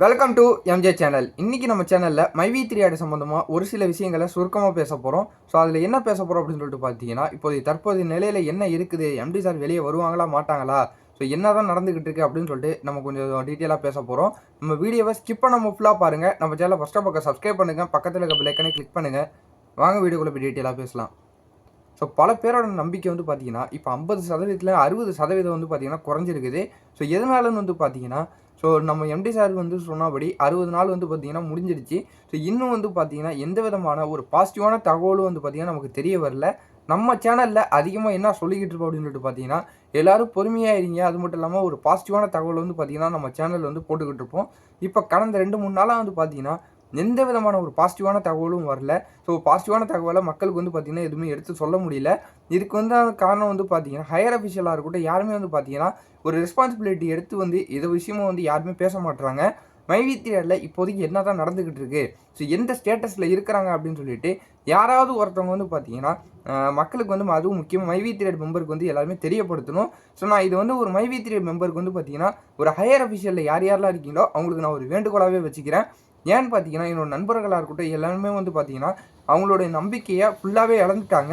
Welcome to MJ channel. இன்றைக்கி நம்ம சேனலில் மைவி3 ஆடு சம்மந்தமாக ஒரு சில விஷயங்களை சுருக்கமாக பேச போகிறோம். ஸோ அதில் என்ன பேச போகிறோம் அப்படின்னு சொல்லிட்டு பார்த்தீங்கன்னா, தற்போதைய நிலையில் என்ன இருக்குது, எம்டி சார் வெளியே வருவாங்களா மாட்டாங்களா, ஸோ என்ன தான் நடந்துக்கிட்டு இருக்குது அப்படின்னு சொல்லிட்டு நம்ம கொஞ்சம் டீட்டெயிலாக பேச போகிறோம். நம்ம வீடியோவை ஸ்கிப் பண்ணாமல் ஃபுல்லாக பாருங்கள். நம்ம சேனலை ஃபஸ்ட்டாக பக்கம் சப்ஸ்கிரைப் பண்ணுங்கள், பக்கத்தில் இருக்க பெல்லைக்கனை கிளிக் பண்ணுங்கள். வாங்க வீடியோக்குள்ளே போய் டீட்டெயிலாக பேசலாம். ஸோ பல பேரோட நம்பிக்கை பார்த்தீங்கன்னா, இப்போ 50% 60% பார்த்தீங்கன்னா குறைஞ்சிருக்குது. ஸோ எதனாலன்னு பார்த்தீங்கன்னா, ஸோ நம்ம எம்டி சார் சொன்னபடி 60 நாள் பார்த்தீங்கன்னா முடிஞ்சிடுச்சு. ஸோ இன்னும் பார்த்தீங்கன்னா எந்த விதமான ஒரு பாசிட்டிவான தகவலும் பார்த்தீங்கன்னா நமக்கு தெரிய வரல. நம்ம சேனலில் அதிகமாக என்ன சொல்லிக்கிட்டு இருக்கோம் அப்படின்னு சொல்லிட்டு பார்த்தீங்கன்னா, எல்லோரும் பொறுமையாக இருங்க. அது மட்டும் இல்லாமல் ஒரு பாசிட்டிவான தகவல் பார்த்தீங்கன்னா நம்ம சேனல் போட்டுக்கிட்டு இருப்போம். இப்போ கடந்த 2-3 நாளாக பார்த்தீங்கன்னா எந்த விதமான ஒரு பாசிட்டிவான தகவலும் வரல. ஸோ பாசிட்டிவான தகவலை மக்களுக்கு பார்த்தீங்கன்னா எதுவுமே எடுத்து சொல்ல முடியல. இதுக்கு காரணம் பார்த்தீங்கன்னா ஹையர் அஃபிஷியலாக இருக்கட்டும், யாருமே பார்த்தீங்கன்னா ஒரு ரெஸ்பான்சிபிலிட்டி எடுத்து இந்த விஷயமும் யாருமே பேச மாட்டுறாங்க. மைவி3 இப்போதைக்கு என்ன தான் நடந்துக்கிட்டு இருக்கு, ஸோ எந்த ஸ்டேட்டஸில் இருக்கிறாங்க அப்படின்னு சொல்லிட்டு யாராவது ஒருத்தவங்க பார்த்தீங்கன்னா மக்களுக்கு அதுவும் முக்கியமாக மைவி3 மெம்பருக்கு எல்லாருமே தெரியப்படுத்தணும். ஸோ நான் இது ஒரு மைவி3 மெம்பருக்கு பார்த்தீங்கன்னா ஒரு ஹையர் அஃபிஷியலில் யார் யாரெல்லாம் இருக்கீங்களோ அவங்களுக்கு நான் ஒரு வேண்டுகோளாகவே வச்சுக்கிறேன். ஏன்னு பார்த்தீங்கன்னா, என்னோட நண்பர்களாக இருக்கட்டும் எல்லாருமே பார்த்தீங்கன்னா அவங்களுடைய நம்பிக்கையை ஃபுல்லாகவே இழந்துட்டாங்க.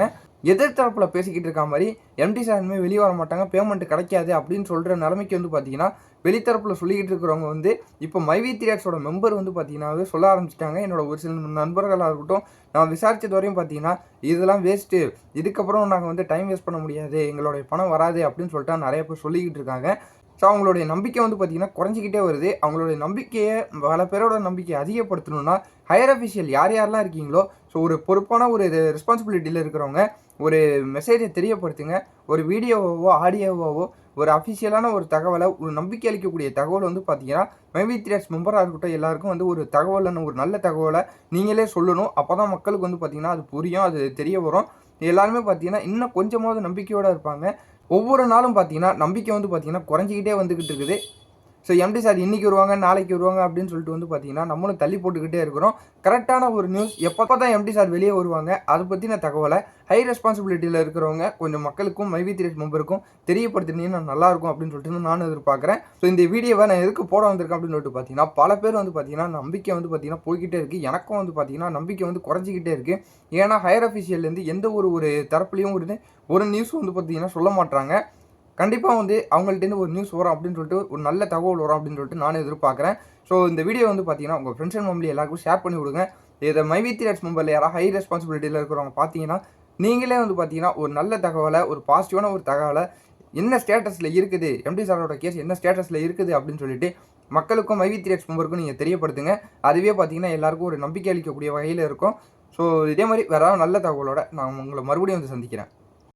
எதிர்த்தரப்பில் பேசிக்கிட்டு இருக்க மாதிரி எம்டி சாருமே வெளியே வர மாட்டாங்க, பேமெண்ட் கிடைக்காது அப்படின்னு சொல்கிற நிலைமைக்கு பார்த்தீங்கன்னா வெளித்தரப்பில் சொல்லிக்கிட்டு இருக்கிறவங்க இப்போ மைவி3 மெம்பர் பார்த்தீங்கன்னாவே சொல்ல ஆரம்பிச்சிட்டாங்க. என்னோட ஒரு சில நண்பர்களாக இருக்கட்டும், நான் விசாரித்தது வரையும் பார்த்தீங்கன்னா இதெல்லாம் வேஸ்ட்டு, இதுக்கப்புறம் நாங்கள் டைம் வேஸ்ட் பண்ண முடியாது, எங்களுடைய பணம் வராது அப்படின்னு சொல்லிட்டு நிறைய பேர் சொல்லிக்கிட்டு இருக்காங்க. ஸோ அவங்களுடைய நம்பிக்கை பார்த்தீங்கன்னா குறைஞ்சிக்கிட்டே வருது. அவங்களுடைய நம்பிக்கையை பல பேரோட நம்பிக்கையை அதிகப்படுத்தணும்னா ஹையர் அஃபிஷியல் யார் யாரெல்லாம் இருக்கீங்களோ, ஸோ ஒரு பொறுப்பான ஒரு ரெஸ்பான்சிபிலிட்டியில் இருக்கிறவங்க ஒரு மெசேஜை தெரியப்படுத்துங்க. ஒரு வீடியோவோ ஆடியோவாவோ ஒரு அஃபிஷியலான ஒரு தகவலை, ஒரு நம்பிக்கை அளிக்கக்கூடிய தகவல் பார்த்தீங்கன்னா மைவி3 மெம்பராக இருக்கட்டும் எல்லாருக்கும் ஒரு தகவலான ஒரு நல்ல தகவலை நீங்களே சொல்லணும். அப்போ தான் மக்களுக்கு பார்த்தீங்கன்னா அது புரியும், அது தெரிய வரும். எல்லாருமே பார்த்தீங்கன்னா இன்னும் கொஞ்சமாவது நம்பிக்கையோடு இருப்பாங்க. ஒவ்வொரு நாளும் பார்த்தீங்கன்னா நம்பிக்கை பார்த்தீங்கன்னா குறைஞ்சிக்கிட்டே வந்துக்கிட்டு இருக்குது. ஸோ எம்டி சார் இன்றைக்கி வருவாங்க, நாளைக்கு வருவாங்க அப்படின்னு சொல்லிட்டு பார்த்தீங்கன்னா நம்மளும் தள்ளி போட்டுக்கிட்டே இருக்கிறோம். கரெக்டான ஒரு நியூஸ் எப்போ தான் எம்டி சார் வெளியே வருவாங்க அதை பற்றின தகவலை ஹை ரெஸ்பான்சிபிலிட்டியில் இருக்கிறவங்க கொஞ்சம் மக்களுக்கும் மைவி3 மெம்பருக்கும் தெரியப்படுத்தினீங்கன்னா நல்லாயிருக்கும் அப்படின்னு சொல்லிட்டு நானும் எதிர்பார்க்குறேன். ஸோ இந்த வீடியோவை நான் எதுக்கு போட வந்திருக்கேன் அப்படின்னு சொல்லிட்டு பார்த்தீங்கன்னா, பல பேர் பார்த்தீங்கன்னா நம்பிக்கை பார்த்தீங்கன்னா போய்கிட்டே இருக்குது. எனக்கும் பார்த்தீங்கன்னா நம்பிக்கை குறைஞ்சிக்கிட்டே இருக்குது. ஏன்னா ஹையர் அஃபிஷியல்லேருந்து எந்த ஒரு தரப்புலையும் ஒரு நியூஸ் பார்த்தீங்கன்னா சொல்ல மாட்டாங்க. கண்டிப்பாக அவங்கள்ட்டேருந்து ஒரு நியூஸ் வரும் அப்படின்னு சொல்லிட்டு, ஒரு நல்ல தகவல் வரும் அப்படின்னு சொல்லிட்டு நானும் எதிர்பார்க்குறேன். ஸோ இந்த வீடியோ பார்த்தீங்கன்னா உங்கள் ஃப்ரெண்ட்ஸ் அண்ட் ஃபேமிலி எல்லாருக்கும் ஷேர் பண்ணி விடுங்க. இதை மைவி3 மெம்பரில் யாராவது ஹை ரெஸ்பான்சிபிலிட்டியில் இருக்கிறவங்க பார்த்தீங்கன்னா நீங்களே பார்த்தீங்கன்னா ஒரு நல்ல தகவலை, ஒரு பாசிட்டிவான ஒரு தகவலை என்ன ஸ்டேட்டஸில் இருக்குது, எம்டி சாரோட கேஸ் என்ன ஸ்டேட்டஸில் இருக்குது அப்படின்னு சொல்லிட்டு மக்களுக்கும் மைவி3 மெம்பருக்கும் நீங்கள் தெரியப்படுத்துங்க. அதுவே பார்த்தீங்கன்னா எல்லாருக்கும் ஒரு நம்பிக்கை அளிக்கக்கூடிய வகையில் இருக்கும். ஸோ இதே மாதிரி வேறு நல்ல தகவலோட நான் உங்களை மறுபடியும் சந்திக்கிறேன்.